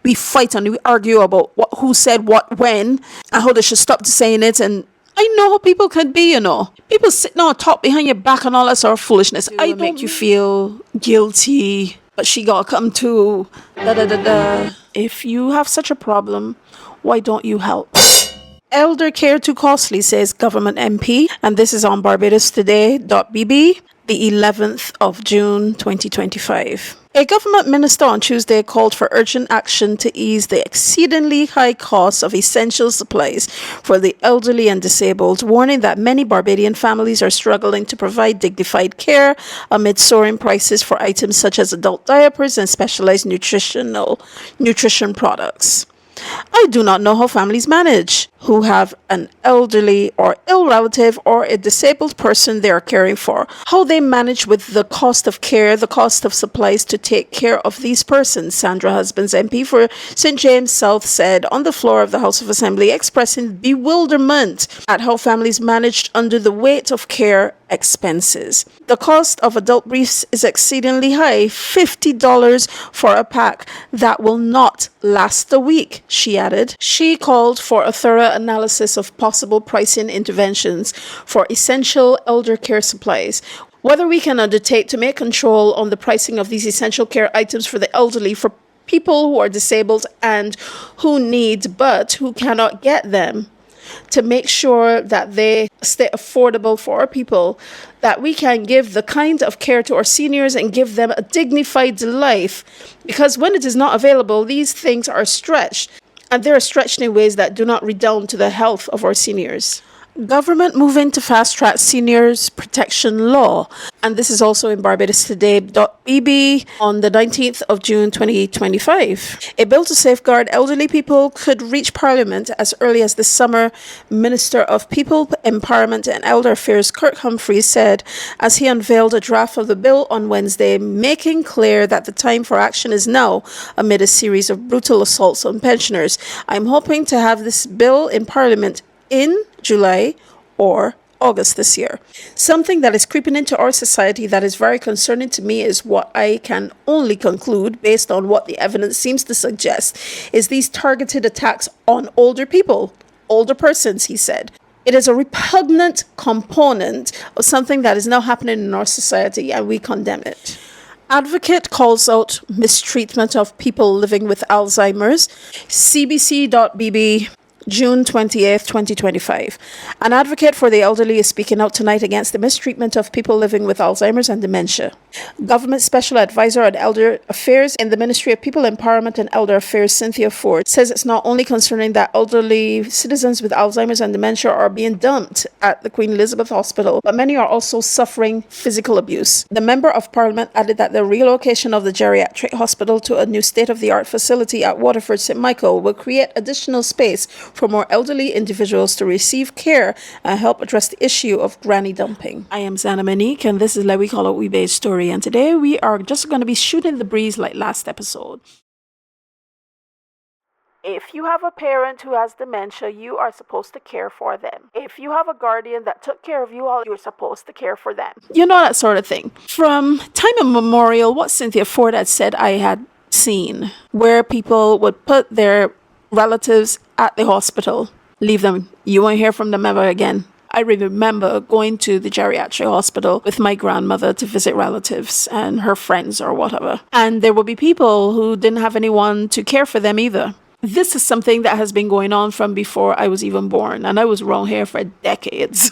we fight and we argue about who said what when and how they should stop saying it. And I know how people can be, People sitting on top behind your back and all that sort of foolishness. I don't make you feel guilty, but she gotta come to da-da-da-da. If you have such a problem, why don't you help? Eldercare too costly, says government MP. And this is on BarbadosToday.bb, the 11th of June, 2025. A government minister on Tuesday called for urgent action to ease the exceedingly high costs of essential supplies for the elderly and disabled, warning that many Barbadian families are struggling to provide dignified care amid soaring prices for items such as adult diapers and specialized nutrition products. I do not know how families manage who have an elderly or ill relative or a disabled person they are caring for. How they manage with the cost of care, the cost of supplies to take care of these persons, Sandra Husbands, MP for St. James South, said on the floor of the House of Assembly, expressing bewilderment at how families managed under the weight of care expenses. The cost of adult briefs is exceedingly high, $50 for a pack that will not last a week, she added. She called for a thorough analysis of possible pricing interventions for essential elder care supplies, whether we can undertake to make control on the pricing of these essential care items for the elderly, for people who are disabled and who need but who cannot get them, to make sure that they stay affordable for our people, that we can give the kind of care to our seniors and give them a dignified life. Because when it is not available, these things are stretched, and they are stretched in ways that do not redound to the health of our seniors. Government moving to fast-track seniors protection law. And this is also in BarbadosToday.bb on the 19th of June 2025. A bill to safeguard elderly people could reach Parliament as early as this summer, Minister of People, Empowerment and Elder Affairs Kirk Humphries said as he unveiled a draft of the bill on Wednesday, making clear that the time for action is now amid a series of brutal assaults on pensioners. I'm hoping to have this bill in Parliament in July or August this year. Something that is creeping into our society that is very concerning to me is what I can only conclude, based on what the evidence seems to suggest, is these targeted attacks on older people, older persons, he said. It is a repugnant component of something that is now happening in our society, and we condemn it. Advocate calls out mistreatment of people living with Alzheimer's. CBC.bb, June 28th, 2025. An advocate for the elderly is speaking out tonight against the mistreatment of people living with Alzheimer's and dementia. Government Special Advisor on Elder Affairs in the Ministry of People Empowerment and Elder Affairs, Cynthia Ford, says it's not only concerning that elderly citizens with Alzheimer's and dementia are being dumped at the Queen Elizabeth Hospital, but many are also suffering physical abuse. The Member of Parliament added that the relocation of the geriatric hospital to a new state-of-the-art facility at Waterford St. Michael will create additional space for more elderly individuals to receive care and help address the issue of granny dumping. I am Zana Monique, and this is Let We Call It We Baj-Story, and today we are just going to be shooting the breeze like last episode. If you have a parent who has dementia, you are supposed to care for them. If you have a guardian that took care of you all, you're supposed to care for them. You know, that sort of thing. From time immemorial, what Cynthia Ford had said I had seen, where people would put their relatives at the hospital, leave them, you won't hear from them ever again. I remember going to the geriatric hospital with my grandmother to visit relatives and her friends or whatever. And there would be people who didn't have anyone to care for them either. This is something that has been going on from before I was even born, and I was around here for decades.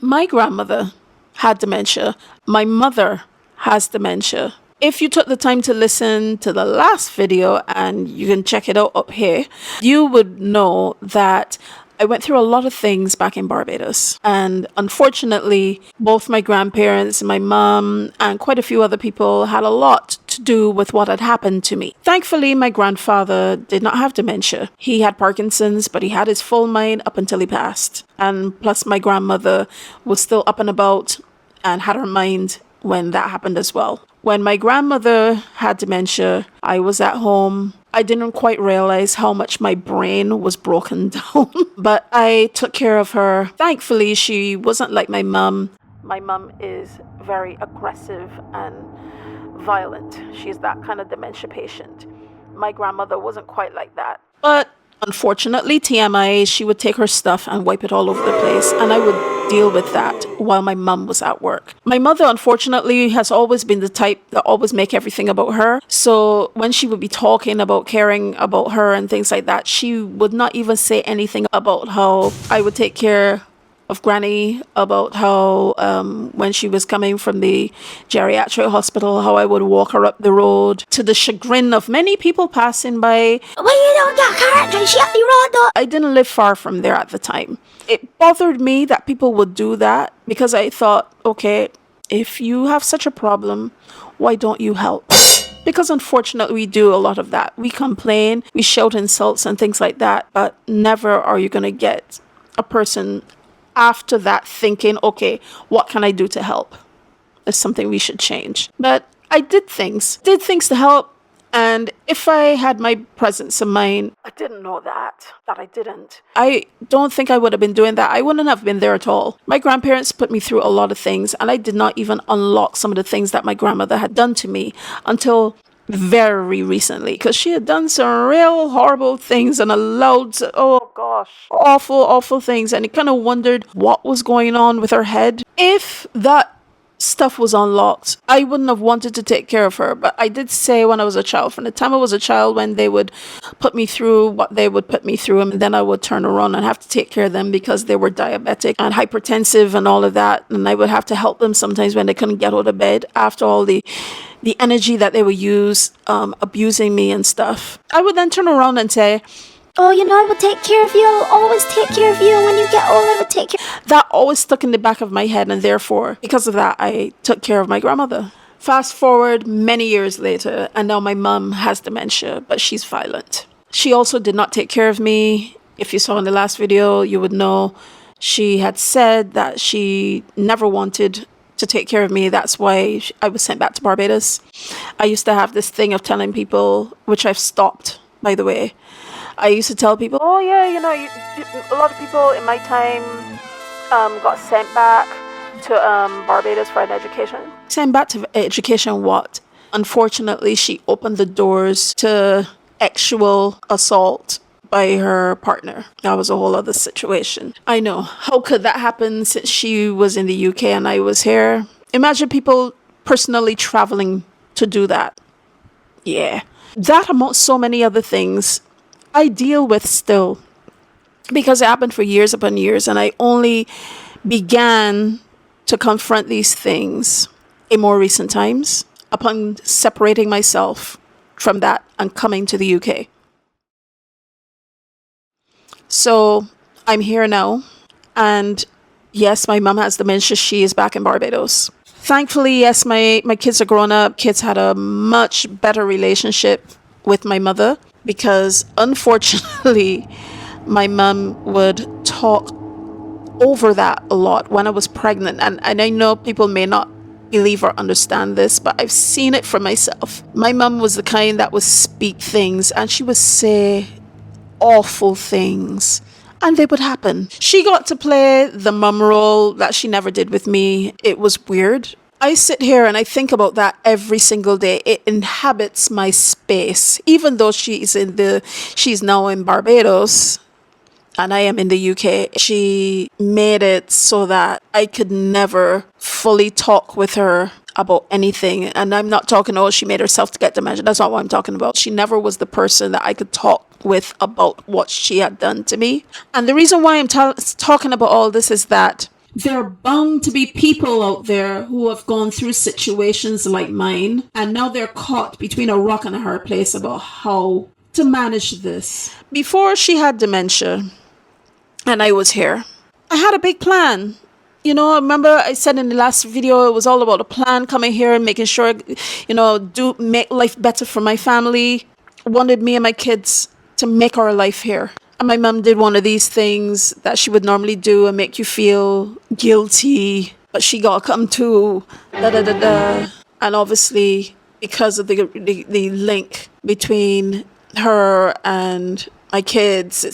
My grandmother had dementia. My mother has dementia. If you took the time to listen to the last video, and you can check it out up here, you would know that I went through a lot of things back in Barbados. And unfortunately, both my grandparents, my mom, and quite a few other people had a lot to do with what had happened to me. Thankfully, my grandfather did not have dementia. He had Parkinson's, but he had his full mind up until he passed. And plus, my grandmother was still up and about and had her mind when that happened as well. When my grandmother had dementia, I was at home. I didn't quite realize how much my brain was broken down, but I took care of her. Thankfully, she wasn't like my mum. My mum is very aggressive and violent. She's that kind of dementia patient. My grandmother wasn't quite like that. But unfortunately, TMI, she would take her stuff and wipe it all over the place. And I would deal with that while my mum was at work. My mother, unfortunately, has always been the type that always make everything about her. So when she would be talking about caring about her and things like that, she would not even say anything about how I would take care of Granny, about how when she was coming from the geriatric hospital, how I would walk her up the road, to the chagrin of many people passing by. Well, you don't got car, she up the road though. I didn't live far from there at the time. It bothered me that people would do that, because I thought, okay, if you have such a problem, why don't you help? Because unfortunately, we do a lot of that. We complain, we shout insults and things like that, but never are you going to get a person after that thinking, okay, what can I do to help? It's something we should change. But I did things to help. And if I had my presence of mind, I didn't know that I didn't. I don't think I would have been doing that. I wouldn't have been there at all. My grandparents put me through a lot of things, and I did not even unlock some of the things that my grandmother had done to me until very recently, because she had done some real horrible things and allowed, oh gosh, awful things. And I kind of wondered what was going on with her head. If that stuff was unlocked, I wouldn't have wanted to take care of her. But I did say when I was a child, from the time I was a child, when they would put me through what they would put me through, and then I would turn around and have to take care of them because they were diabetic and hypertensive and all of that. And I would have to help them sometimes when they couldn't get out of bed after all the energy that they would use abusing me and stuff. I would then turn around and say, oh, I will take care of you. I'll always take care of you. When you get old, I will take care. That always stuck in the back of my head, and therefore, because of that, I took care of my grandmother. Fast forward many years later, and now my mum has dementia, but she's violent. She also did not take care of me. If you saw in the last video, you would know she had said that she never wanted to take care of me. That's why I was sent back to Barbados. I used to have this thing of telling people, which I've stopped, by the way. I used to tell people, oh yeah, a lot of people in my time got sent back to Barbados for an education. Sent back to education what? Unfortunately, she opened the doors to sexual assault by her partner. That was a whole other situation. I know. How could that happen since she was in the UK and I was here? Imagine people personally traveling to do that. Yeah. That amongst so many other things I deal with still, because it happened for years upon years, and I only began to confront these things in more recent times upon separating myself from that and coming to the UK. So I'm here now, and yes, my mum has dementia. She is back in Barbados. Thankfully, yes, my kids are grown up. Kids had a much better relationship with my mother, because unfortunately, my mum would talk over that a lot when I was pregnant. And I know people may not believe or understand this, but I've seen it for myself. My mum was the kind that would speak things, and she would say awful things, and they would happen. She got to play the mum role that she never did with me. It was weird. I sit here and I think about that every single day. It inhabits my space, even though she's now in Barbados and I am in the UK. She made it so that I could never fully talk with her about anything. And I'm not talking, oh, she made herself to get dementia. That's not what I'm talking about. She never was the person that I could talk with about what she had done to me. And the reason why I'm talking about all this is that there are bound to be people out there who have gone through situations like mine, and now they're caught between a rock and a hard place about how to manage this. Before she had dementia and I was here, I had a big plan. I remember I said in the last video, it was all about a plan, coming here and making sure, make life better for my family. Wanted me and my kids to make our life here. And my mum did one of these things that she would normally do and make you feel guilty, but she got to come to And obviously, because of the link between her and my kids,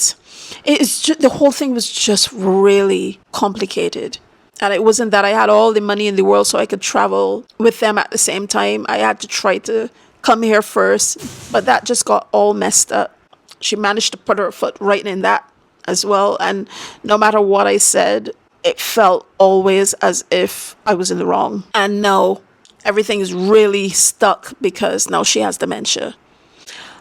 it's just, the whole thing was just really complicated. And it wasn't that I had all the money in the world so I could travel with them at the same time. I had to try to come here first, but that just got all messed up. She managed to put her foot right in that as well. And no matter what I said, it felt always as if I was in the wrong. And now everything is really stuck because now she has dementia.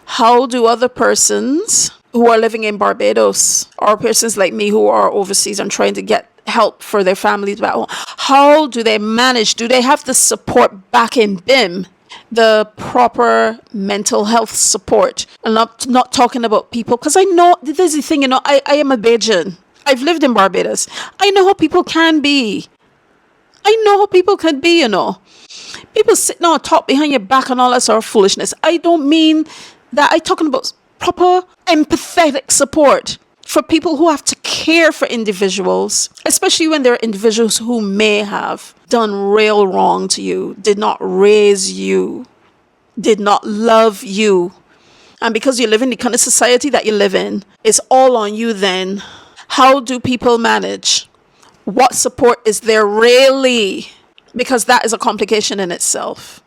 How do other persons who are living in Barbados, or persons like me who are overseas and trying to get help for their families back home, how do they manage? Do they have the support back in BIM? The proper mental health support? I'm not talking about people, because I know there's the thing, I am a Bajan. I've lived in Barbados. I know how people can be. I know how people can be, People sitting on top behind your back and all that sort of foolishness. I don't mean that. I'm talking about proper empathetic support for people who have to care for individuals, especially when there are individuals who may have done real wrong to you, did not raise you, did not love you. And because you live in the kind of society that you live in, it's all on you then. How do people manage? What support is there really? Because that is a complication in itself.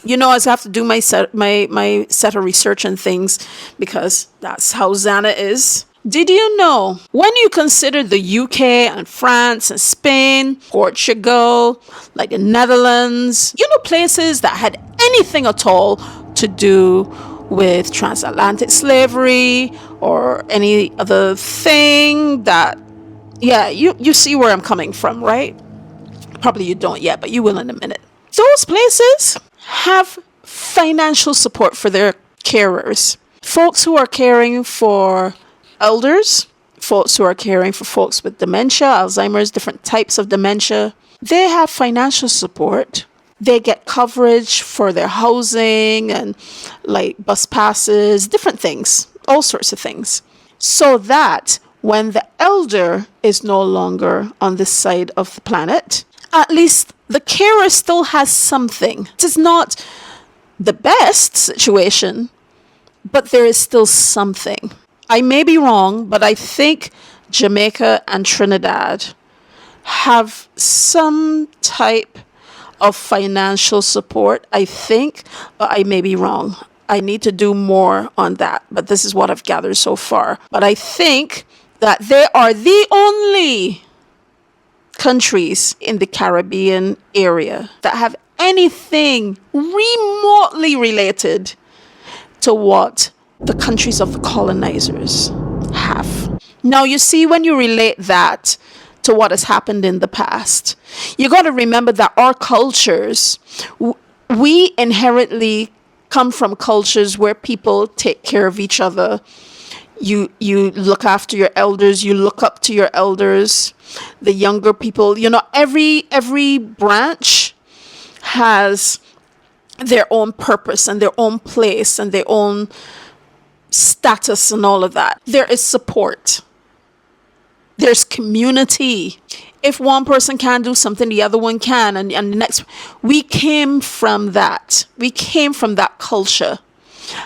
I have to do my set of research and things, because that's how Zana is. Did you know, when you consider the UK and France and Spain, Portugal, like the Netherlands, places that had anything at all to do with transatlantic slavery or any other thing that, you see where I'm coming from, right? Probably you don't yet, but you will in a minute. Those places have financial support for their carers. Folks who are caring for elders, folks who are caring for folks with dementia, Alzheimer's, different types of dementia, they have financial support. They get coverage for their housing and like bus passes, different things, all sorts of things. So that when the elder is no longer on this side of the planet, at least the carer still has something. It is not the best situation, but there is still something. I may be wrong, but I think Jamaica and Trinidad have some type of financial support, I think, but I may be wrong. I need to do more on that, but this is what I've gathered so far. But I think that they are the only countries in the Caribbean area that have anything remotely related to what the countries of the colonizers have. Now, you see, when you relate that to what has happened in the past, you got to remember that our cultures, we inherently come from cultures where people take care of each other. You look after your elders, you look up to your elders, the younger people. Every branch has their own purpose and their own place and their own status and all of that. There is support. There's community. If one person can do something, the other one can. And the next, we came from that. We came from that culture.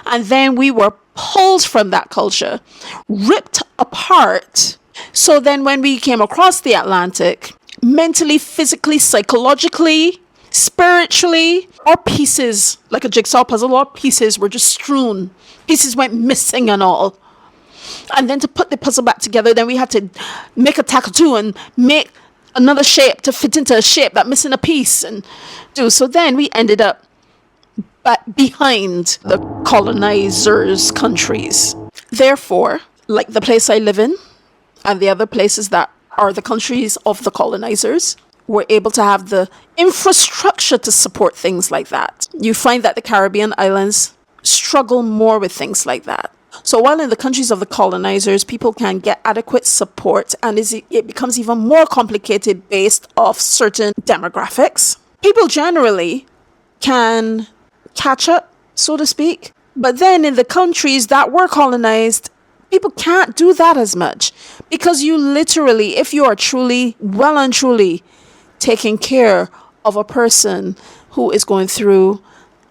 And then we were pulled from that culture, ripped apart. So then when we came across the Atlantic, mentally, physically, psychologically, spiritually, our pieces, like a jigsaw puzzle, our pieces were just strewn. Pieces went missing and all. And then to put the puzzle back together, then we had to make a tattoo and make another shape to fit into a shape that missing a piece and do. So then we ended up behind the colonizers' countries. Therefore, like the place I live in and the other places that are the countries of the colonizers, were able to have the infrastructure to support things like that. You find that the Caribbean islands struggle more with things like that. So while in the countries of the colonizers, people can get adequate support, and it becomes even more complicated based off certain demographics, people generally can catch up, so to speak. But then in the countries that were colonized, people can't do that as much, because you literally, if you are truly, well and truly taking care of a person who is going through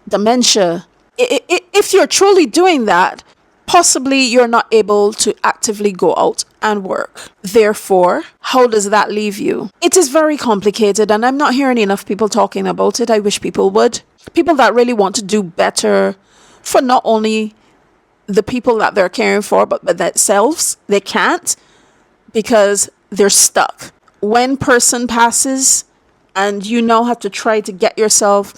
dementia, if you're truly doing that, possibly you're not able to actively go out and work. Therefore, how does that leave you? It is very complicated, and I'm not hearing enough people talking about it. I wish people would. People that really want to do better for not only the people that they're caring for, but themselves. They can't because they're stuck. When person passes and you now have to try to get yourself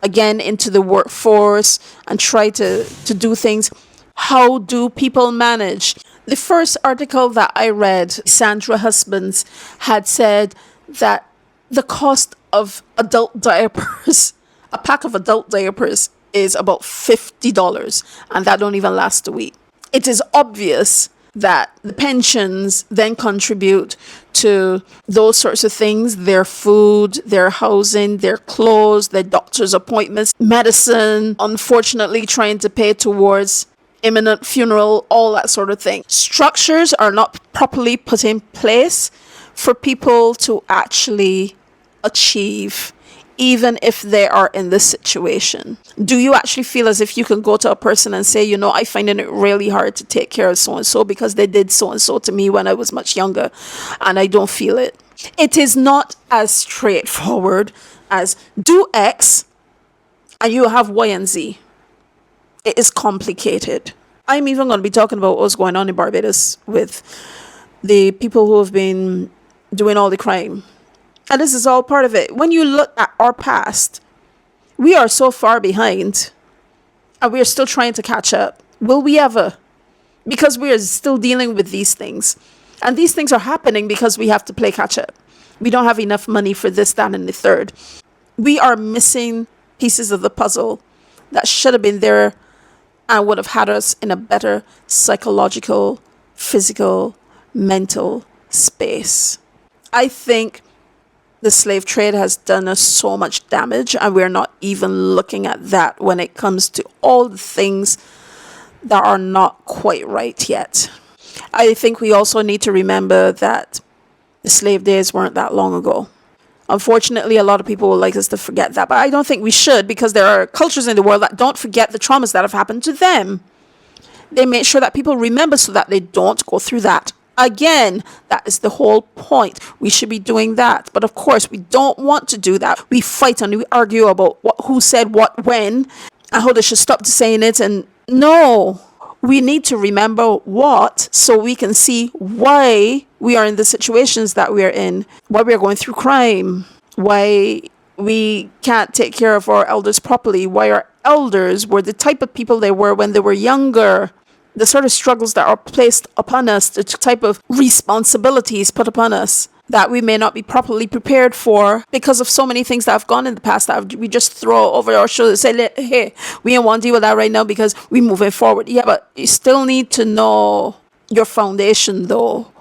again into the workforce and try to do things, how do people manage? The first article that I read, Sandra Husbands had said that the cost of adult diapers, a pack of adult diapers, is about $50, and that don't even last a week. It is obvious that the pensions then contribute to those sorts of things, their food, their housing, their clothes, their doctor's appointments, medicine, unfortunately trying to pay towards imminent funeral, all that sort of thing. Structures are not properly put in place for people to actually achieve, even if they are in this situation. Do you actually feel as if you can go to a person and say, I find it really hard to take care of so-and-so because they did so-and-so to me when I was much younger and I don't feel it? It is not as straightforward as do X and you have Y and Z. It is complicated. I'm even going to be talking about what's going on in Barbados with the people who have been doing all the crime. And this is all part of it. When you look at our past, we are so far behind and we are still trying to catch up. Will we ever? Because we are still dealing with these things. And these things are happening because we have to play catch up. We don't have enough money for this, that, and the third. We are missing pieces of the puzzle that should have been there and would have had us in a better psychological, physical, mental space. I think the slave trade has done us so much damage, and we're not even looking at that when it comes to all the things that are not quite right yet. I think we also need to remember that the slave days weren't that long ago. Unfortunately, a lot of people would like us to forget that, but I don't think we should, because there are cultures in the world that don't forget the traumas that have happened to them. They make sure that people remember so that they don't go through that again. That is the whole point. We should be doing that. But of course, we don't want to do that. We fight and we argue about who said what when and how they should stop saying it. And no, we need to remember what, so we can see why we are in the situations that we are in, why we are going through crime, why we can't take care of our elders properly, why our elders were the type of people they were when they were younger, the sort of struggles that are placed upon us, the type of responsibilities put upon us that we may not be properly prepared for because of so many things that have gone in the past that we just throw over our shoulders and say, hey, we don't want to deal with that right now because we're moving forward. Yeah, but you still need to know your foundation though.